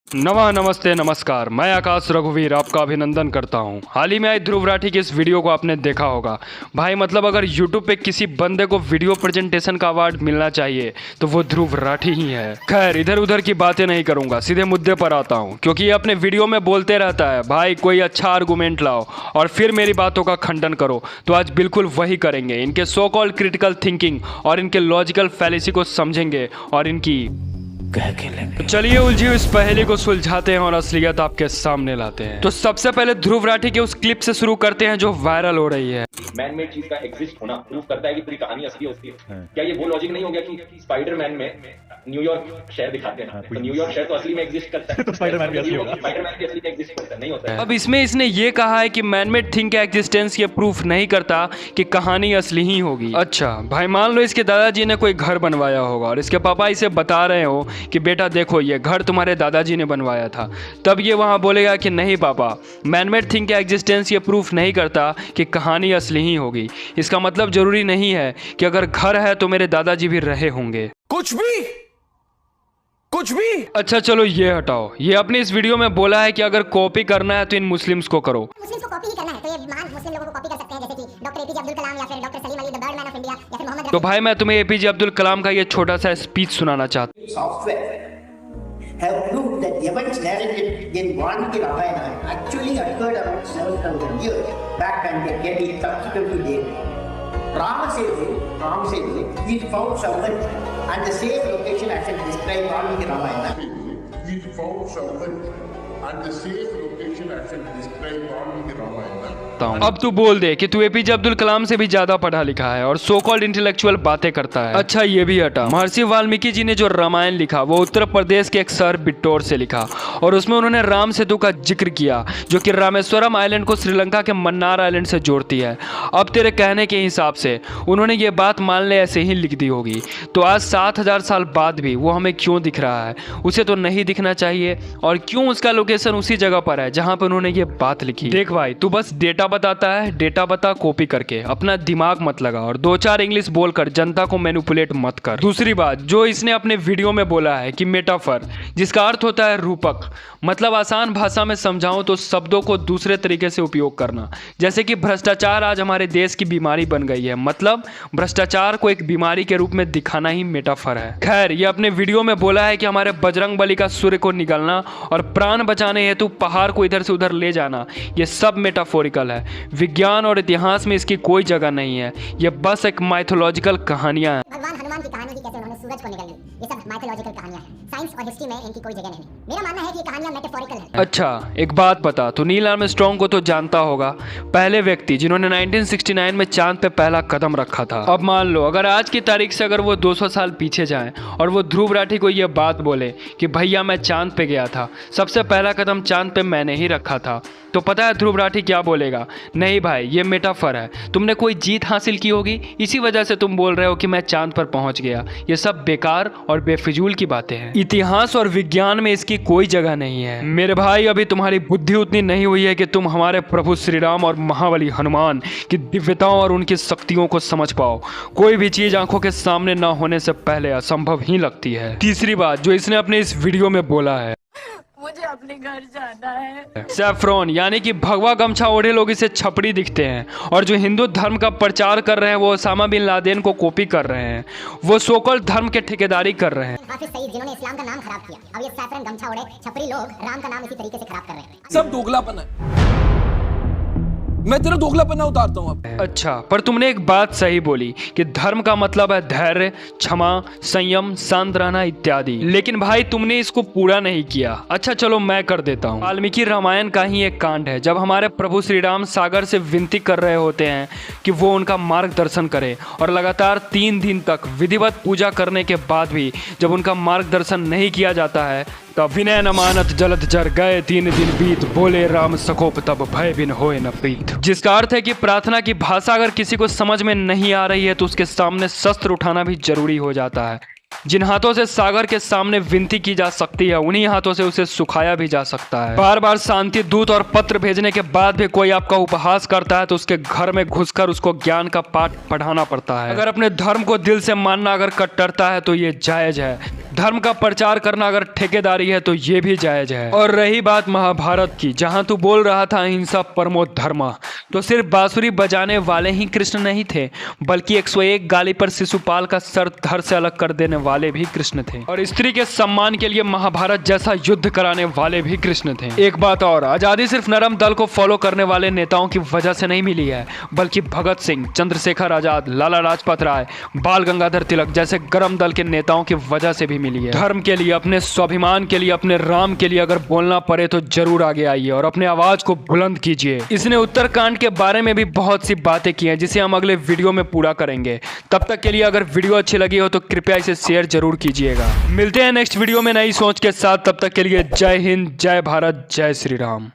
नमस्ते नमस्कार, मैं आकाश रघुवीर आपका अभिनंदन करता हूं। हाल ही में आई ध्रुव राठी की इस वीडियो को आपने देखा होगा। भाई मतलब अगर YouTube पे किसी बंदे को वीडियो प्रेजेंटेशन का अवार्ड मिलना चाहिए तो वो ध्रुव राठी ही है। खैर इधर उधर की बातें नहीं करूंगा, सीधे मुद्दे पर आता हूं, क्योंकि ये अपने वीडियो में बोलते रहता है भाई कोई अच्छा आर्गूमेंट लाओ और फिर मेरी बातों का खंडन करो। तो आज बिल्कुल वही करेंगे। इनके सो कॉल्ड क्रिटिकल थिंकिंग और इनके लॉजिकल फैलेसी को समझेंगे और इनकी तो चलिए उलझी हुई इस पहेली को सुलझाते हैं और असलियत आपके सामने लाते हैं। तो सबसे पहले ध्रुव राठी के उस क्लिप से शुरू करते हैं जो वायरल हो रही है। मैन मेड चीज का एग्जिस्ट होना प्रूफ करता है कि पूरी कहानी असली होती है। क्या ये वो लॉजिक नहीं हो गया कि स्पाइडरमैन में न्यूयॉर्क शहर दिखाते हैं, तो न्यूयॉर्क शहर तो असली में एग्जिस्ट करता है, तो स्पाइडरमैन भी असली होगा, स्पाइडरमैन भी असली में एग्जिस्ट करता नहीं होता है। अब इसमें इसने ये कहा है कि मैनमेड थिंग का एग्जिस्टेंस ये प्रूफ नहीं करता कि कहानी असली ही होगी। अच्छा भाई मान लो इसके दादाजी ने कोई घर बनवाया होगा और इसके पापा इसे बता रहे हो कि बेटा देखो ये घर तुम्हारे दादाजी ने बनवाया था, तब ये वहाँ बोलेगा कि नहीं पापा, मैनमेड थिंग का एग्जिस्टेंस ये प्रूफ नहीं करता कि कहानी असली ही होगी। इसका मतलब जरूरी नहीं है कि अगर घर है तो मेरे दादाजी भी रहे होंगे। कुछ भी। अच्छा चलो ये हटाओ, ये अपने इस वीडियो में बोला है कि अगर कॉपी करना है तो इन मुस्लिम्स को करो। मुस्लिम्स को कॉपी ही करना है तो ये महान मुस्लिम लोगों को कॉपी कर सकते हैं, जैसे कि डॉक्टर एपीजे अब्दुल कलाम या फिर doctor Salim Ali the bird man of India या फिर मोहम्मद तो भाई मैं तुम्हें एपीजे अब्दुल कलाम का ये छोटा सा स्पीच सुनाना चाहता हूँ। Software have proved that the events narrated in Valmiki Ramayana actually occurred around 7,000 years back and they can be subsequent to date. Rama Setu is found somewhere at the same location as it described Valmiki Ramayana. We found somewhere at the same location as it described Valmiki Ramayana. अब तू बोल दे कि तू APJ Abdul Kalam से भी ज्यादा पढ़ा लिखा है और सो कॉल्ड इंटेलेक्चुअल बातें करता है। अच्छा ये भी हटा, महर्षि वाल्मीकि जी ने जो रामायण लिखा वो उत्तर प्रदेश के एक शहर बिट्टोर से लिखा और उसमें उन्होंने राम सेतु का जिक्र किया जो कि रामेश्वरम आइलैंड को श्रीलंका के मन्नार आइलैंड से जोड़ती है। अब तेरे कहने के हिसाब से उन्होंने ये बात मान ले ऐसे ही लिख दी होगी, तो आज 7,000 साल बाद भी वो हमें क्यों दिख रहा है? उसे तो नहीं दिखना चाहिए। और क्यों उसका लोकेशन उसी जगह पर है जहाँ पर उन्होंने ये बात लिखी? देख भाई तू बस डेटा बताता है, डेटा बता कॉपी करके, अपना दिमाग मत लगा और 2-4 इंग्लिश बोलकर जनता को मैनिपुलेट मत कर। दूसरी बात जो इसने अपने वीडियो में बोला है कि मेटाफर, जिसका अर्थ होता है रूपक, मतलब आसान भाषा में समझाऊं तो शब्दों को दूसरे तरीके से उपयोग करना। जैसे कि भ्रष्टाचार आज हमारे देश की बीमारी बन गई है, मतलब भ्रष्टाचार को एक बीमारी के रूप में दिखाना ही मेटाफर है। खैर ये अपने वीडियो में बोला है कि हमारे बजरंग बली का सूर्य को निगलना और प्राण बचाने हेतु पहाड़ को इधर से उधर ले जाना, ये सब मेटाफोरिकल है। विज्ञान और इतिहास में इसकी कोई जगह नहीं है, ये बस एक माइथोलॉजिकल कहानियां हैं। भगवान हनुमान की कहानी थी कैसे उन्होंने सूरज को निगल ली, ये सब माइथोलॉजिकल कहानियां हैं। साइंस और हिस्ट्री में इनकी कोई जगह नहीं। मेरा मानना है कि ये कहानियां मेटाफोरिकल हैं। अच्छा एक बात बता, तो नील आर्मस्ट्रांग को तो जानता होगा, पहले व्यक्ति जिन्होंने 1969 में चांद पे पहला कदम रखा था। अब मान लो अगर आज की तारीख से अगर वो 200 साल पीछे जाएं और वो ध्रुव राठी को ये बात बोले कि भैया मैं चांद पे गया था, सबसे पहला कदम चांद पे मैंने ही रखा था, तो पता है ध्रुव राठी क्या बोलेगा? नहीं भाई ये मेटाफर है, तुमने कोई जीत हासिल की होगी इसी वजह से तुम बोल रहे हो कि मैं चांद पर पहुंच गया। ये सब बेकार और बेफिजूल की बातें हैं। इतिहास और विज्ञान में इसकी कोई जगह नहीं है। मेरे भाई अभी तुम्हारी बुद्धि उतनी नहीं हुई है कि तुम हमारे प्रभु श्री राम और महाबली हनुमान की दिव्यताओं और उनकी शक्तियों को समझ पाओ। कोई भी चीज आंखों के सामने ना होने से पहले असंभव ही लगती है। तीसरी बात जो इसने अपने इस वीडियो में बोला है, मुझे अपने घर जाना है। सैफ्रॉन यानी कि भगवा गमछा ओढ़े लोग इसे छपड़ी दिखते हैं और जो हिंदू धर्म का प्रचार कर रहे हैं वो ओसामा बिन लादेन को कॉपी कर रहे हैं, वो सोकल धर्म के ठेकेदारी कर रहे हैं। हाफिज सईद जिन्होंने इस्लाम का नाम खराब किया, अब ये सैफरन गमछा ओढ़े छपरी लोग राम का नाम इसी तरीके से खराब कर रहे हैं। सब दोगलापन है। मैं तेरा दोगलापना उतारता हूँ अब। अच्छा पर तुमने एक बात सही बोली कि धर्म का मतलब है धैर्य, क्षमा, संयम, शांत रहना इत्यादि, लेकिन भाई तुमने इसको पूरा नहीं किया। अच्छा चलो मैं कर देता हूँ। वाल्मीकि रामायण का ही एक कांड है जब हमारे प्रभु श्री राम सागर से विनती कर रहे होते हैं कि वो उनका मार्गदर्शन करे और लगातार 3 दिन तक विधिवत पूजा करने के बाद भी जब उनका मार्गदर्शन नहीं किया जाता है तब विनय न मानत जलद जर गए 3 दिन बीत, बोले राम सकोप तब भय बिन होए न प्रीत। जिसका अर्थ है कि प्रार्थना की भाषा अगर किसी को समझ में नहीं आ रही है तो उसके सामने शस्त्र उठाना भी जरूरी हो जाता है। जिन हाथों से सागर के सामने विनती की जा सकती है उन्हीं हाथों से उसे सुखाया भी जा सकता है। बार बार शांति दूत और पत्र भेजने के बाद भी कोई आपका उपहास करता है तो उसके घर में घुसकर उसको ज्ञान का पाठ पढ़ाना पड़ता है। अगर अपने धर्म को दिल से मानना अगर कट्टरता है तो ये जायज है। धर्म का प्रचार करना अगर ठेकेदारी है तो ये भी जायज है। और रही बात महाभारत की, जहां तू बोल रहा था अहिंसा परमो धर्मा, तो सिर्फ बांसुरी बजाने वाले ही कृष्ण नहीं थे, बल्कि 101 गाली पर शिशुपाल का सर धड़ से अलग कर देने वाले भी कृष्ण थे। और स्त्री के सम्मान के लिए महाभारत जैसा युद्ध कराने वाले भी कृष्ण थे। एक बात और, आजादी सिर्फ नरम दल को फॉलो करने वाले नेताओं की वजह से नहीं मिली है, बल्कि भगत सिंह, चंद्रशेखर आजाद, लाला लाजपत राय, बाल गंगाधर तिलक जैसे गरम दल के नेताओं की वजह से भी मिली है। धर्म के लिए, अपने स्वाभिमान के लिए, अपने राम के लिए अगर बोलना पड़े तो जरूर आगे आइए और अपने आवाज को बुलंद कीजिए। इसने उत्तराखंड के बारे में भी बहुत सी बातें की हैं जिसे हम अगले वीडियो में पूरा करेंगे। तब तक के लिए अगर वीडियो अच्छी लगी हो तो कृपया इसे शेयर जरूर कीजिएगा। मिलते हैं नेक्स्ट वीडियो में नई सोच के साथ। तब तक के लिए जय हिंद, जय भारत, जय श्री राम।